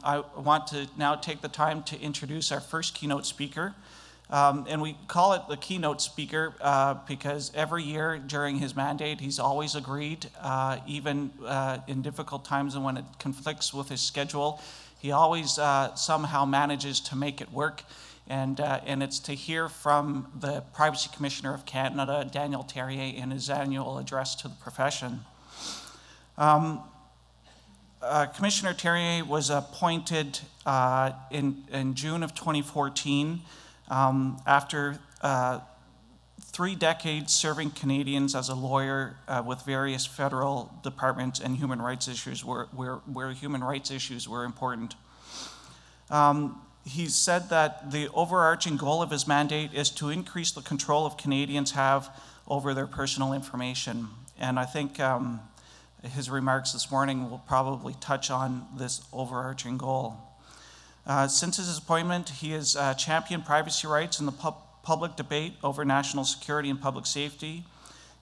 I want to now take the time to introduce our first keynote speaker. And we call it the keynote speaker because every year during his mandate, he's always agreed, even in difficult times and when it conflicts with his schedule, he always somehow manages to make it work. And it's to hear from the Privacy Commissioner of Canada, Daniel Therrien, in his annual address to the profession. Commissioner Therrien was appointed in June of 2014 after 3 decades serving Canadians as a lawyer with various federal departments and human rights issues where human rights issues were important. He said that the overarching goal of his mandate is to increase the control of Canadians have over their personal information. And I think his remarks this morning will probably touch on this overarching goal. Since his appointment, he has championed privacy rights in the public debate over national security and public safety.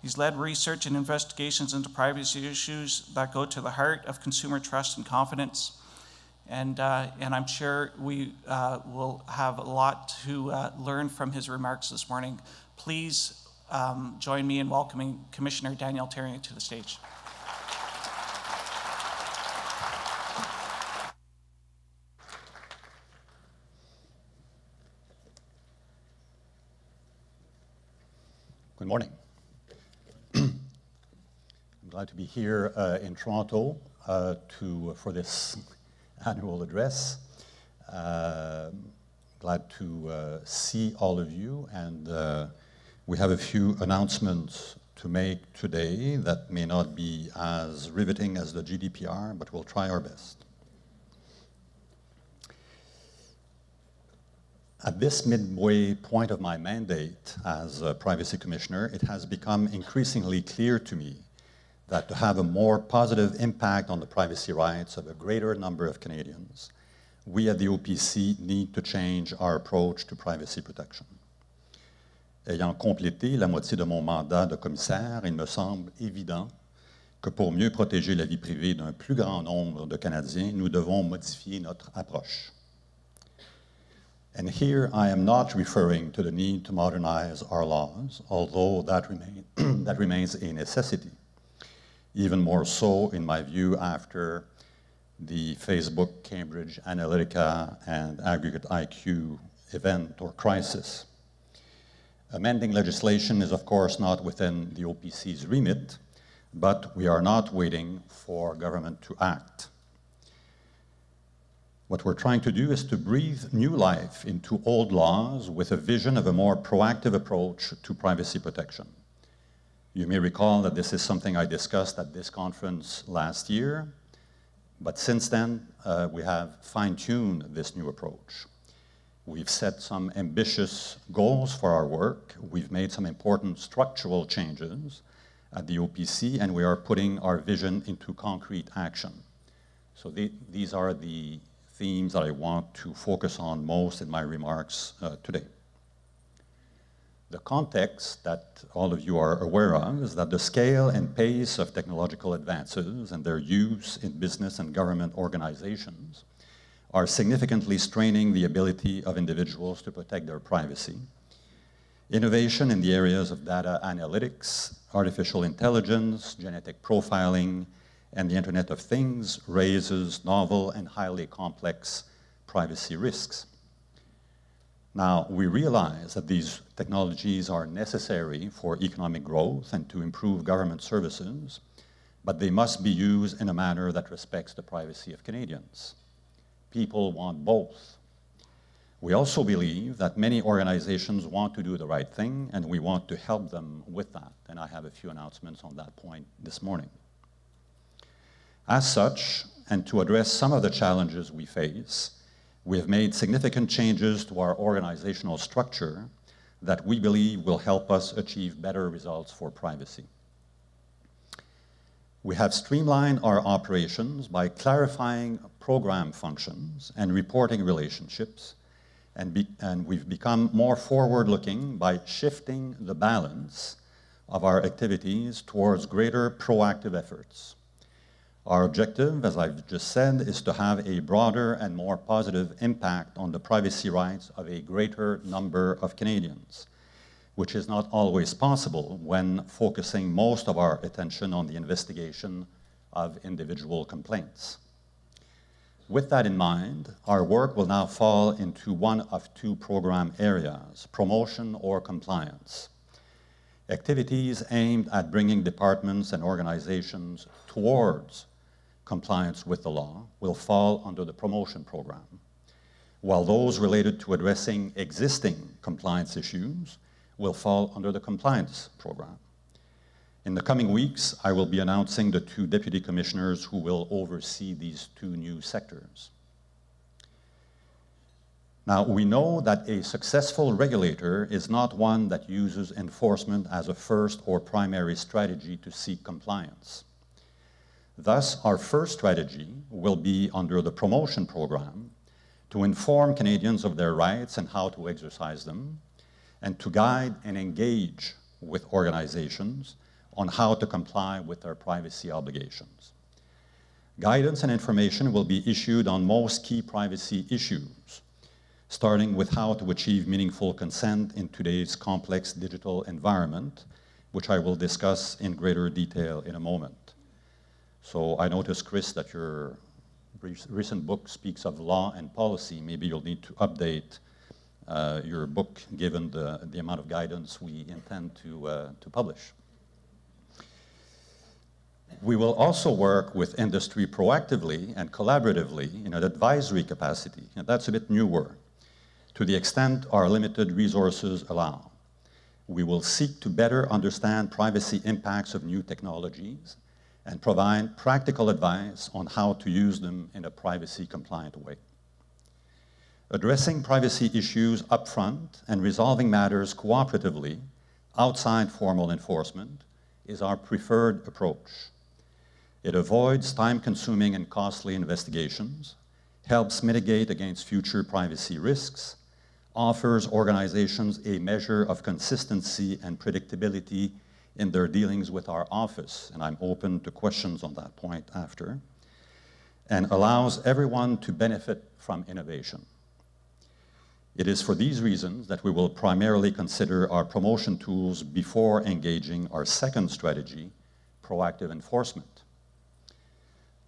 He's led research and investigations into privacy issues that go to the heart of consumer trust and confidence. And I'm sure we will have a lot to learn from his remarks this morning. Please join me in welcoming Commissioner Daniel Therrien to the stage. Good morning. I'm glad to be here in Toronto for this annual address. Glad to see all of you, and we have a few announcements to make today that may not be as riveting as the GDPR, but we'll try our best. At this midway point of my mandate as a Privacy Commissioner, it has become increasingly clear to me that to have a more positive impact on the privacy rights of a greater number of Canadians, we at the OPC need to change our approach to privacy protection. Ayant complété la moitié de mon mandat de commissaire, il me semble évident que pour mieux protéger la vie privée d'un plus grand nombre de Canadiens, nous devons modifier notre approche. And here I am not referring to the need to modernize our laws, although that remains a necessity. Even more so, in my view, after the Facebook, Cambridge Analytica, and Aggregate IQ event or crisis. Amending legislation is, of course, not within the OPC's remit, but we are not waiting for government to act. What we're trying to do is to breathe new life into old laws with a vision of a more proactive approach to privacy protection. You may recall that this is something I discussed at this conference last year, but since then, we have fine-tuned this new approach. We've set some ambitious goals for our work. We've made some important structural changes at the OPC, and we are putting our vision into concrete action. So these are the themes that I want to focus on most in my remarks today. The context that all of you are aware of is that the scale and pace of technological advances and their use in business and government organizations are significantly straining the ability of individuals to protect their privacy. Innovation in the areas of data analytics, artificial intelligence, genetic profiling, and the Internet of Things raises novel and highly complex privacy risks. Now, we realize that these technologies are necessary for economic growth and to improve government services, but they must be used in a manner that respects the privacy of Canadians. People want both. We also believe that many organizations want to do the right thing, and we want to help them with that, and I have a few announcements on that point this morning. As such, and to address some of the challenges we face, we have made significant changes to our organizational structure that we believe will help us achieve better results for privacy. We have streamlined our operations by clarifying program functions and reporting relationships, and we've become more forward-looking by shifting the balance of our activities towards greater proactive efforts. Our objective, as I've just said, is to have a broader and more positive impact on the privacy rights of a greater number of Canadians, which is not always possible when focusing most of our attention on the investigation of individual complaints. With that in mind, our work will now fall into one of two program areas, promotion or compliance. Activities aimed at bringing departments and organizations towards compliance with the law will fall under the promotion program, while those related to addressing existing compliance issues will fall under the compliance program. In the coming weeks, I will be announcing the two deputy commissioners who will oversee these two new sectors. Now, we know that a successful regulator is not one that uses enforcement as a first or primary strategy to seek compliance. Thus, our first strategy will be under the promotion program to inform Canadians of their rights and how to exercise them, and to guide and engage with organizations on how to comply with their privacy obligations. Guidance and information will be issued on most key privacy issues, starting with how to achieve meaningful consent in today's complex digital environment, which I will discuss in greater detail in a moment. So I noticed, Chris, that your recent book speaks of law and policy. Maybe you'll need to update your book given the amount of guidance we intend to publish. We will also work with industry proactively and collaboratively in an advisory capacity, and that's a bit newer, to the extent our limited resources allow. We will seek to better understand privacy impacts of new technologies and provide practical advice on how to use them in a privacy-compliant way. Addressing privacy issues upfront and resolving matters cooperatively outside formal enforcement is our preferred approach. It avoids time-consuming and costly investigations, helps mitigate against future privacy risks, offers organizations a measure of consistency and predictability in their dealings with our office, and I'm open to questions on that point after, and allows everyone to benefit from innovation. It is for these reasons that we will primarily consider our promotion tools before engaging our second strategy, proactive enforcement.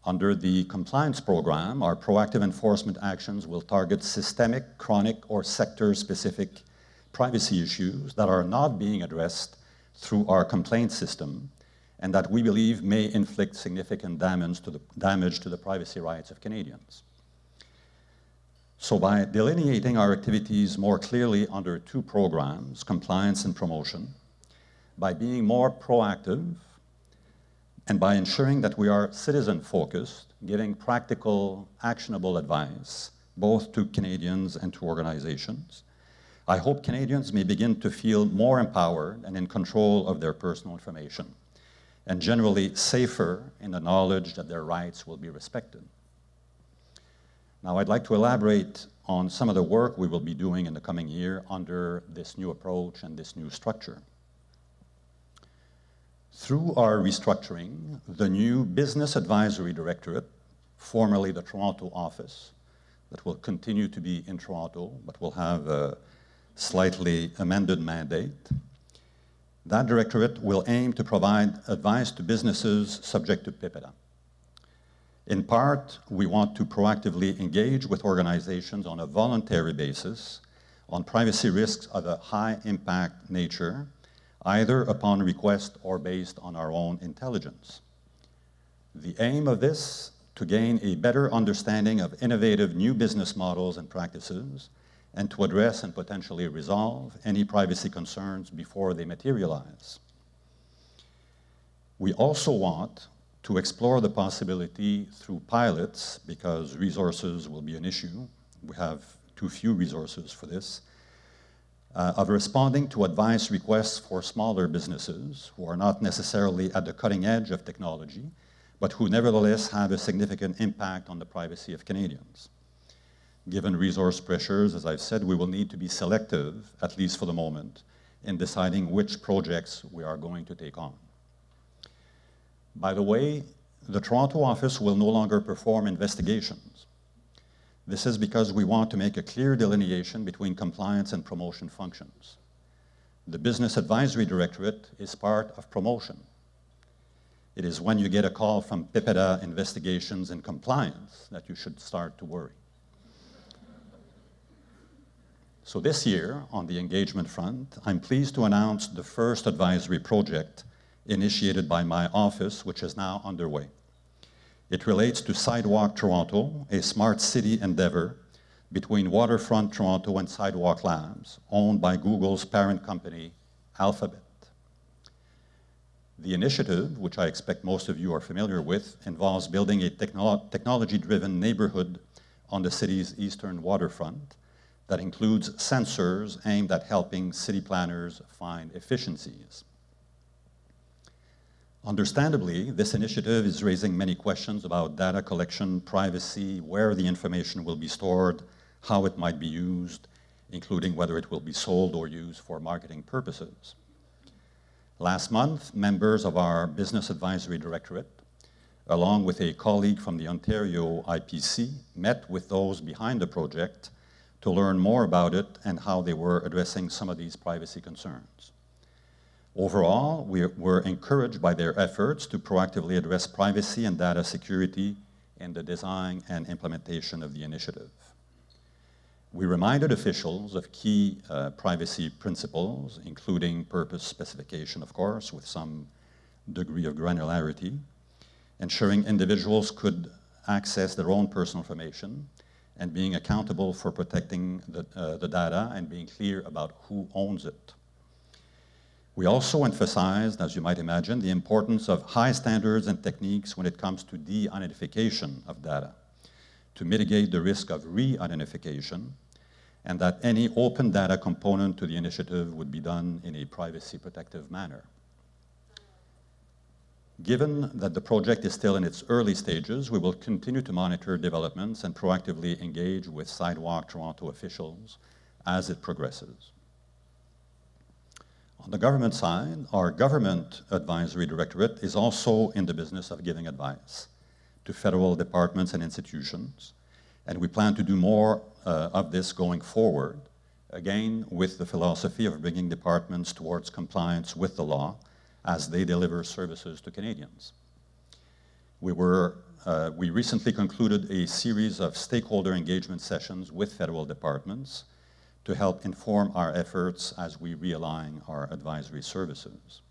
Under the compliance program, our proactive enforcement actions will target systemic, chronic, or sector-specific privacy issues that are not being addressed through our complaint system and that we believe may inflict significant damage to the privacy rights of Canadians. So by delineating our activities more clearly under two programs, compliance and promotion, by being more proactive, and by ensuring that we are citizen-focused, giving practical, actionable advice, both to Canadians and to organizations, I hope Canadians may begin to feel more empowered and in control of their personal information, and generally safer in the knowledge that their rights will be respected. Now, I'd like to elaborate on some of the work we will be doing in the coming year under this new approach and this new structure. Through our restructuring, the new Business Advisory Directorate, formerly the Toronto office, that will continue to be in Toronto, but will have a slightly amended mandate, that directorate will aim to provide advice to businesses subject to PIPEDA. In part, we want to proactively engage with organizations on a voluntary basis on privacy risks of a high-impact nature, either upon request or based on our own intelligence. The aim of this, to gain a better understanding of innovative new business models and practices, and to address and potentially resolve any privacy concerns before they materialize. We also want to explore the possibility through pilots, because resources will be an issue, we have too few resources for this, of responding to advice requests for smaller businesses who are not necessarily at the cutting edge of technology, but who nevertheless have a significant impact on the privacy of Canadians. Given resource pressures, as I've said, we will need to be selective, at least for the moment, in deciding which projects we are going to take on. By the way, the Toronto office will no longer perform investigations. This is because we want to make a clear delineation between compliance and promotion functions. The Business Advisory Directorate is part of promotion. It is when you get a call from PIPEDA Investigations and Compliance that you should start to worry. So this year, on the engagement front, I'm pleased to announce the first advisory project initiated by my office, which is now underway. It relates to Sidewalk Toronto, a smart city endeavor between Waterfront Toronto and Sidewalk Labs, owned by Google's parent company, Alphabet. The initiative, which I expect most of you are familiar with, involves building a technology-driven neighborhood on the city's eastern waterfront that includes sensors aimed at helping city planners find efficiencies. Understandably, this initiative is raising many questions about data collection, privacy, where the information will be stored, how it might be used, including whether it will be sold or used for marketing purposes. Last month, members of our Business Advisory Directorate, along with a colleague from the Ontario IPC, met with those behind the project to learn more about it and how they were addressing some of these privacy concerns. Overall, we were encouraged by their efforts to proactively address privacy and data security in the design and implementation of the initiative. We reminded officials of key privacy principles, including purpose specification, of course, with some degree of granularity, ensuring individuals could access their own personal information, and being accountable for protecting the data and being clear about who owns it. We also emphasized, as you might imagine, the importance of high standards and techniques when it comes to de-identification of data, to mitigate the risk of re-identification, and that any open data component to the initiative would be done in a privacy-protective manner. Given that the project is still in its early stages, we will continue to monitor developments and proactively engage with Sidewalk Toronto officials as it progresses. On the government side, our Government Advisory Directorate is also in the business of giving advice to federal departments and institutions, and we plan to do more of this going forward, again with the philosophy of bringing departments towards compliance with the law as they deliver services to Canadians. We recently concluded a series of stakeholder engagement sessions with federal departments to help inform our efforts as we realign our advisory services.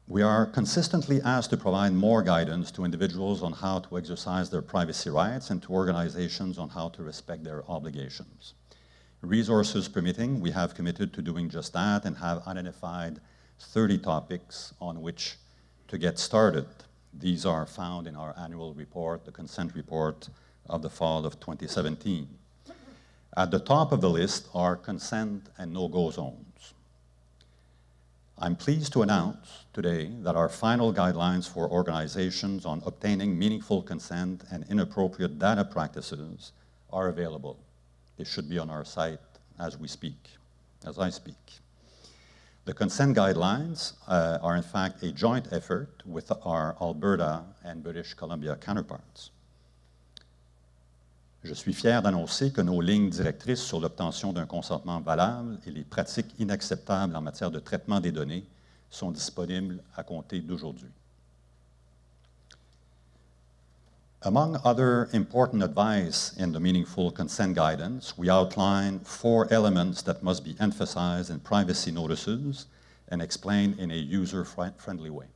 We are consistently asked to provide more guidance to individuals on how to exercise their privacy rights and to organizations on how to respect their obligations. Resources permitting, we have committed to doing just that and have identified 30 topics on which to get started. These are found in our annual report, the consent report of the fall of 2017. At the top of the list are consent and no-go zones. I'm pleased to announce today that our final guidelines for organizations on obtaining meaningful consent and inappropriate data practices are available. They should be on our site as we speak, as I speak. The consent guidelines are in fact a joint effort with our Alberta and British Columbia counterparts. Je suis fier d'annoncer que nos lignes directrices sur l'obtention d'un consentement valable et les pratiques inacceptables en matière de traitement des données sont disponibles à compter d'aujourd'hui. Among other important advice in the meaningful consent guidance, we outline 4 elements that must be emphasized in privacy notices and explained in a user-friendly way.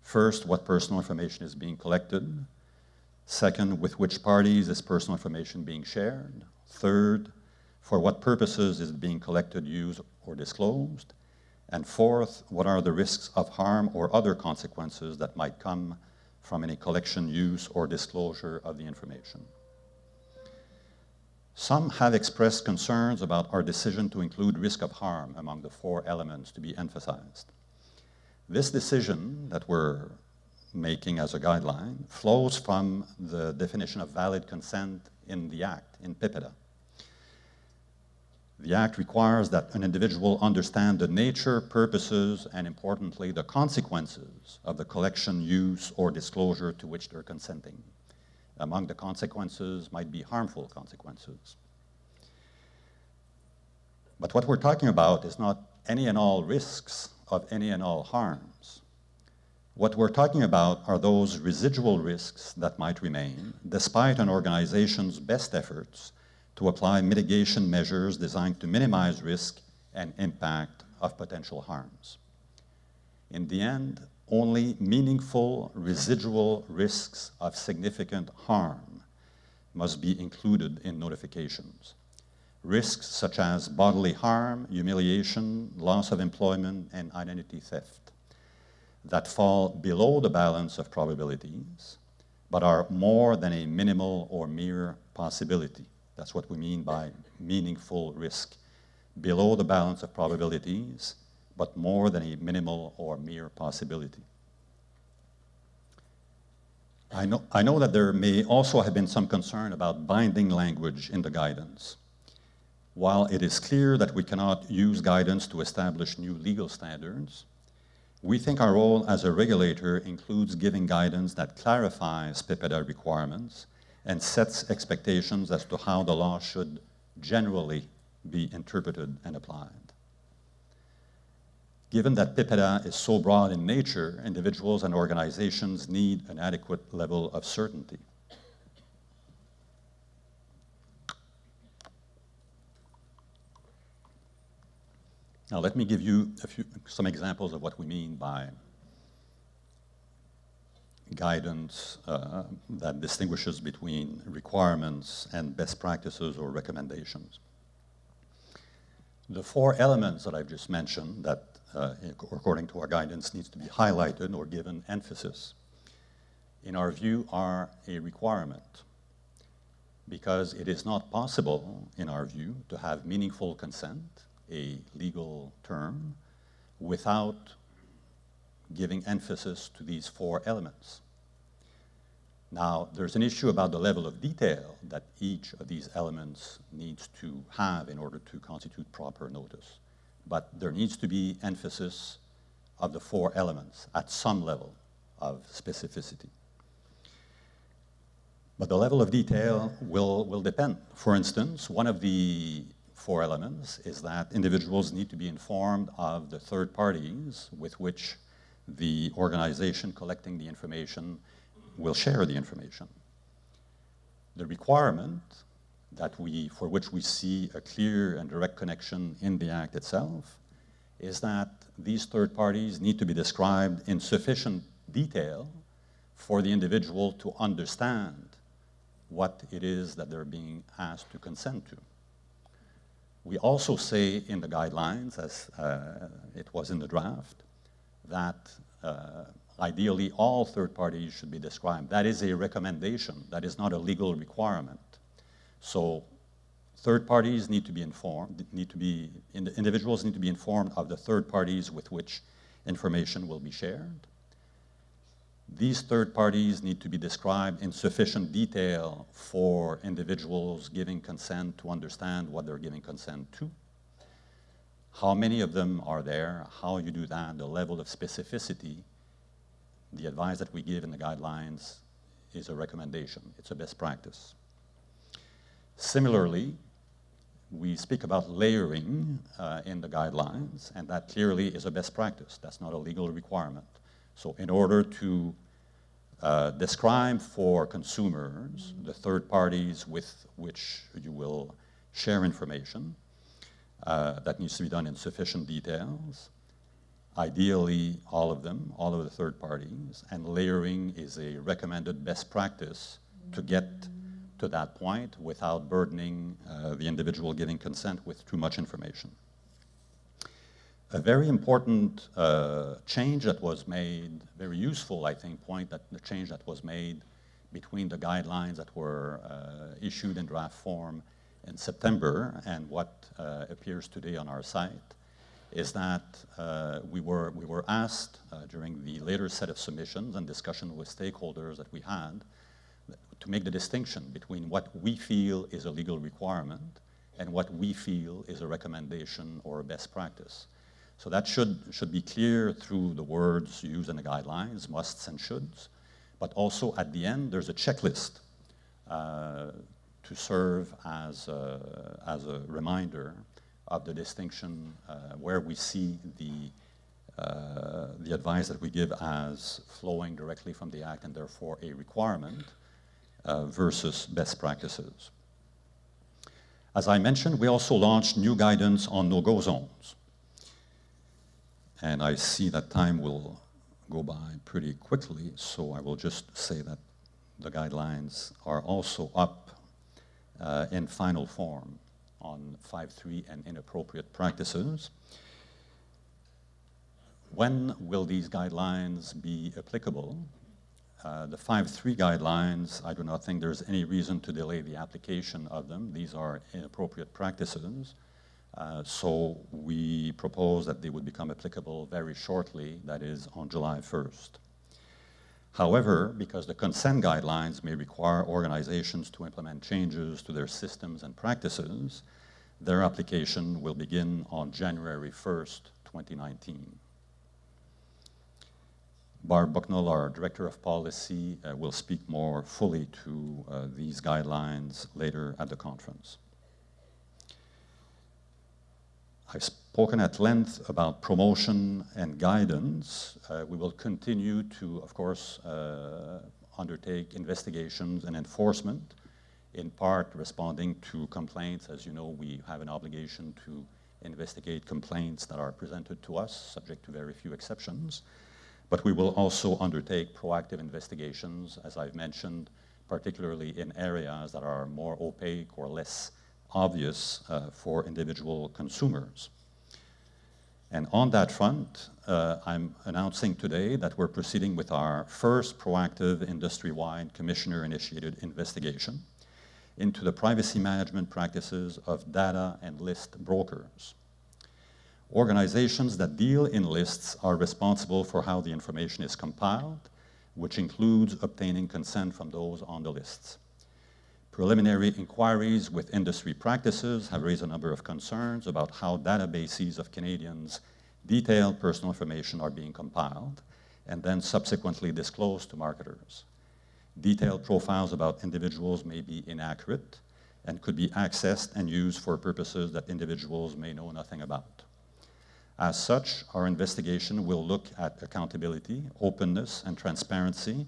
First, what personal information is being collected. Second, with which parties is personal information being shared. Third, for what purposes is it being collected, used, or disclosed. And fourth, what are the risks of harm or other consequences that might come from any collection, use, or disclosure of the information. Some have expressed concerns about our decision to include risk of harm among the 4 elements to be emphasized. This decision that we're making as a guideline flows from the definition of valid consent in the Act, in PIPEDA. The Act requires that an individual understand the nature, purposes, and importantly, the consequences of the collection, use, or disclosure to which they're consenting. Among the consequences might be harmful consequences. But what we're talking about is not any and all risks of any and all harms. What we're talking about are those residual risks that might remain, despite an organization's best efforts to apply mitigation measures designed to minimize risk and impact of potential harms. In the end, only meaningful residual risks of significant harm must be included in notifications. Risks such as bodily harm, humiliation, loss of employment, and identity theft that fall below the balance of probabilities, but are more than a minimal or mere possibility. That's what we mean by meaningful risk. Below the balance of probabilities, but more than a minimal or mere possibility. I know that there may also have been some concern about binding language in the guidance. While it is clear that we cannot use guidance to establish new legal standards, we think our role as a regulator includes giving guidance that clarifies PIPEDA requirements and sets expectations as to how the law should generally be interpreted and applied. Given that PIPEDA is so broad in nature, individuals and organizations need an adequate level of certainty. Now let me give you some examples of what we mean by guidance that distinguishes between requirements and best practices or recommendations. The 4 elements that I've just mentioned that, according to our guidance, needs to be highlighted or given emphasis, in our view, are a requirement, because it is not possible, in our view, to have meaningful consent, a legal term, without giving emphasis to these 4 elements. Now, there's an issue about the level of detail that each of these elements needs to have in order to constitute proper notice. But there needs to be emphasis of the 4 elements at some level of specificity. But the level of detail will depend. For instance, one of the 4 elements is that individuals need to be informed of the third parties with which the organization collecting the information will share the information. The requirement for which we see a clear and direct connection in the Act itself is that these third parties need to be described in sufficient detail for the individual to understand what it is that they're being asked to consent to. We also say in the guidelines, as it was in the draft, that ideally all third parties should be described. That is a recommendation. That is not a legal requirement. So third parties need to be informed, individuals need to be informed of the third parties with which information will be shared. These third parties need to be described in sufficient detail for individuals giving consent to understand what they're giving consent to. How many of them are there, how you do that, the level of specificity. The advice that we give in the guidelines is a recommendation. It's a best practice. Similarly, we speak about layering in the guidelines, and that clearly is a best practice. That's not a legal requirement. So in order to describe for consumers the third parties with which you will share information, that needs to be done in sufficient details. Ideally, all of them, all of the third parties, and layering is a recommended best practice to get to that point without burdening the individual giving consent with too much information. A very important change that was made, very useful, I think, the change that was made between the guidelines that were issued in draft form in September and what appears today on our site, is that we were asked during the later set of submissions and discussion with stakeholders that we had to make the distinction between what we feel is a legal requirement and what we feel is a recommendation or a best practice. So that should be clear through the words used in the guidelines, musts and shoulds, but also at the end there's a checklist to serve as a reminder of the distinction where we see the advice that we give as flowing directly from the Act and therefore a requirement versus best practices. As I mentioned, we also launched new guidance on no-go zones. And I see that time will go by pretty quickly, so I will just say that the guidelines are also up in final form on 5.3 and inappropriate practices. When will these guidelines be applicable? The 5.3 guidelines, I do not think there's any reason to delay the application of them. These are inappropriate practices. So we propose that they would become applicable very shortly, that is on July 1st. However, because the consent guidelines may require organizations to implement changes to their systems and practices, their application will begin on January 1st, 2019. Barb Bucknell, our Director of Policy, will speak more fully to these guidelines later at the conference. I've spoken at length about promotion and guidance. We will continue to, of course, undertake investigations and enforcement, in part responding to complaints. As you know, we have an obligation to investigate complaints that are presented to us, subject to very few exceptions. But we will also undertake proactive investigations, as I've mentioned, particularly in areas that are more opaque or less obvious for individual consumers. And on that front, I'm announcing today that we're proceeding with our first proactive industry-wide commissioner-initiated investigation into the privacy management practices of data and list brokers. Organizations that deal in lists are responsible for how the information is compiled, which includes obtaining consent from those on the lists. Preliminary inquiries with industry practices have raised a number of concerns about how databases of Canadians' detailed personal information are being compiled and then subsequently disclosed to marketers. Detailed profiles about individuals may be inaccurate and could be accessed and used for purposes that individuals may know nothing about. As such, our investigation will look at accountability, openness, and transparency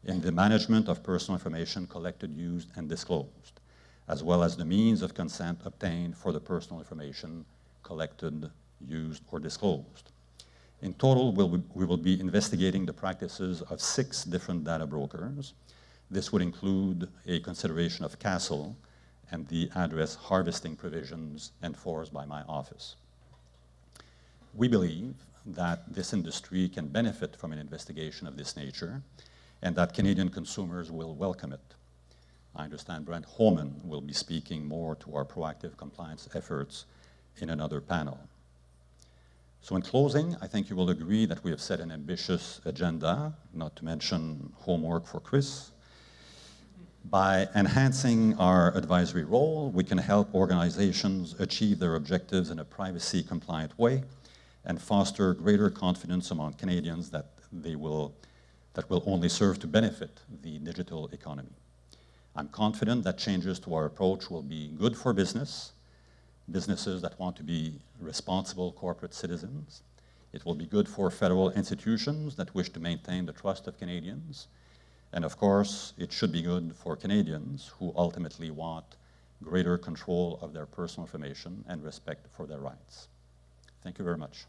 in the management of personal information collected, used, and disclosed, as well as the means of consent obtained for the personal information collected, used, or disclosed. In total, we will be investigating the practices of 6 different data brokers. This would include a consideration of CASL and the address harvesting provisions enforced by my office. We believe that this industry can benefit from an investigation of this nature and that Canadian consumers will welcome it. I understand Brent Holman will be speaking more to our proactive compliance efforts in another panel. So in closing, I think you will agree that we have set an ambitious agenda, not to mention homework for Chris. By enhancing our advisory role, we can help organizations achieve their objectives in a privacy-compliant way and foster greater confidence among Canadians that will only serve to benefit the digital economy. I'm confident that changes to our approach will be good for businesses that want to be responsible corporate citizens. It will be good for federal institutions that wish to maintain the trust of Canadians. And of course, it should be good for Canadians who ultimately want greater control of their personal information and respect for their rights. Thank you very much.